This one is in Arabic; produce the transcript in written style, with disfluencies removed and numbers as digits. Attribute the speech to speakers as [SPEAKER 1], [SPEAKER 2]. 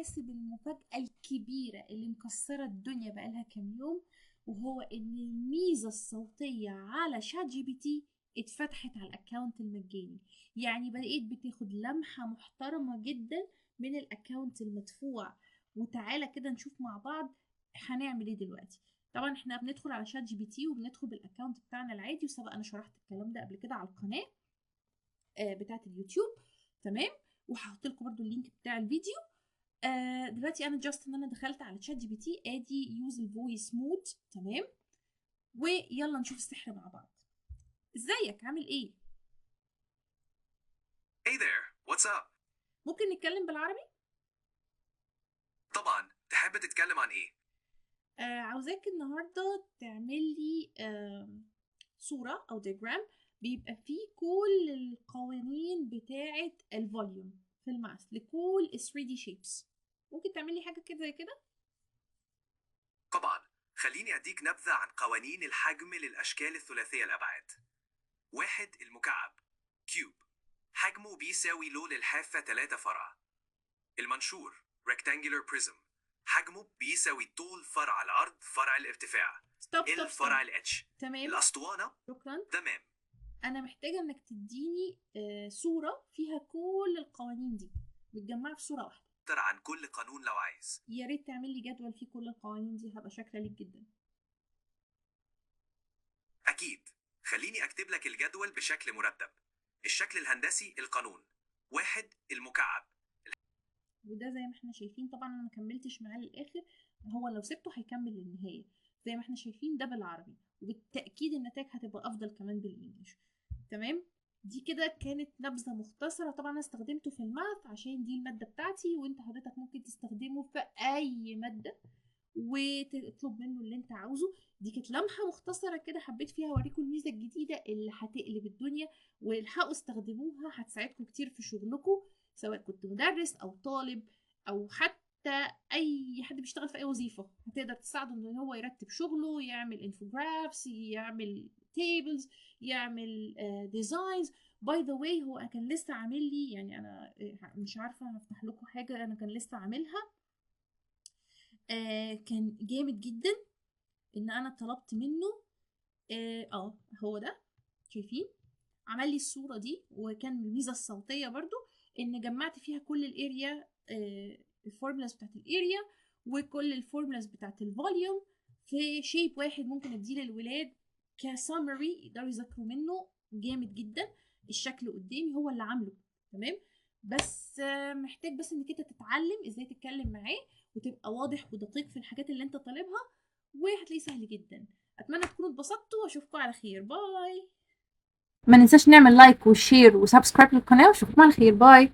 [SPEAKER 1] حاسب المفاجأة الكبيرة اللي مكسرة الدنيا بقالها كام يوم، وهو ان الميزة الصوتية على شات جي بي تي اتفتحت على الاكاونت المجاني. يعني بقيت بتاخد لمحة محترمة جدا من الاكاونت المدفوع. وتعالى كده نشوف مع بعض هنعمل ايه دلوقتي. طبعا احنا بندخل على شات جي بي تي وبندخل بالاكاونت بتاعنا العادي، وسبق انا شرحت الكلام ده قبل كده على القناة بتاعة اليوتيوب. تمام. وهحط لكم برضو اللينك بتاع الفيديو. دلوقتي انا جاست ان انا دخلت على تشات جي بي تي، ادي يوز الفويس مود. تمام. ويلا نشوف السحر مع بعض. ازيك عامل ايه؟
[SPEAKER 2] Hey there, what's up?
[SPEAKER 1] ممكن نتكلم بالعربي؟
[SPEAKER 2] طبعا، تحب تتكلم عن ايه؟
[SPEAKER 1] عاوزاك النهارده تعمل لي صورة او دياجرام بيبقى فيه كل القوانين بتاعة الفوليوم في الماس لكل 3D shapes. ممكن تعمل لي حاجة كده زي كده؟
[SPEAKER 2] طبعا، خليني اديك نبذة عن قوانين الحجم للاشكال الثلاثية الابعاد. 1. المكعب كيوب، حجمه بيساوي لو للحافة 3 فرع. المنشور rectangular prism، حجمه بيساوي طول فرع العرض فرع الارتفاع
[SPEAKER 1] ستوب ستوب
[SPEAKER 2] الفرع
[SPEAKER 1] ستوب.
[SPEAKER 2] الاتش.
[SPEAKER 1] تمام.
[SPEAKER 2] الاسطوانة.
[SPEAKER 1] شكرا.
[SPEAKER 2] تمام.
[SPEAKER 1] انا محتاجه انك تديني صوره فيها كل القوانين دي متجمعه في صوره واحده.
[SPEAKER 2] ترى عن كل قانون لو عايز.
[SPEAKER 1] يا ريت تعمل لي جدول فيه كل القوانين دي، هبقى شاكره ليك جدا.
[SPEAKER 2] اكيد، خليني اكتب لك الجدول بشكل مرتب. الشكل الهندسي القانون 1. المكعب،
[SPEAKER 1] وده زي ما احنا شايفين، طبعا انا ما كملتش معاه للاخر، هو لو سبته هيكمل للنهايه. زي ما احنا شايفين ده بالعربي، وبالتاكيد النتائج هتبقى افضل كمان بالانجلش. تمام. دي كده كانت نبذه مختصره. طبعا انا استخدمته في الماث عشان دي الماده بتاعتي، وانت حضرتك ممكن تستخدمه في اي ماده وتطلب منه اللي انت عاوزه. دي كانت لمحه مختصره كده حبيت فيها اوريكم الميزه الجديده اللي هتقلب الدنيا، والحقوا استخدموها هتساعدكم كتير في شغلكم، سواء كنت مدرس او طالب او حتى اي حد بيشتغل في اي وظيفه. هتقدر تساعده ان هو يرتب شغله، يعمل انفوجرافس، يعمل تيبلز، يعمل ديزاينز. باي ذا واي هو كان لسه عامل لي، يعني انا مش عارفه هفتح لكم حاجه انا كان لسه عاملها. كان جامد جدا ان انا طلبت منه. هو ده شايفين عمل لي الصورة دي، وكان الميزة الصوتية برضو ان جمعت فيها كل الاريا، الفورمولاز بتاعت الاريا وكل الفورمولاز بتاعت الفوليوم في شيب واحد. ممكن اديه للولاد كسامري يقدروا يذاكروا منه. جامد جدا. الشكل قدامي هو اللي عامله. تمام. بس محتاج بس انك انت تتعلم ازاي تتكلم معاه وتبقى واضح ودقيق في الحاجات اللي انت طالبها، وهتلاقيه سهل جدا. اتمنى تكونوا اتبسطتوا واشوفكم على خير. باي. ما ننساش نعمل لايك وشير وسبسكرايب للقناة، واشوفكم على خير. باي.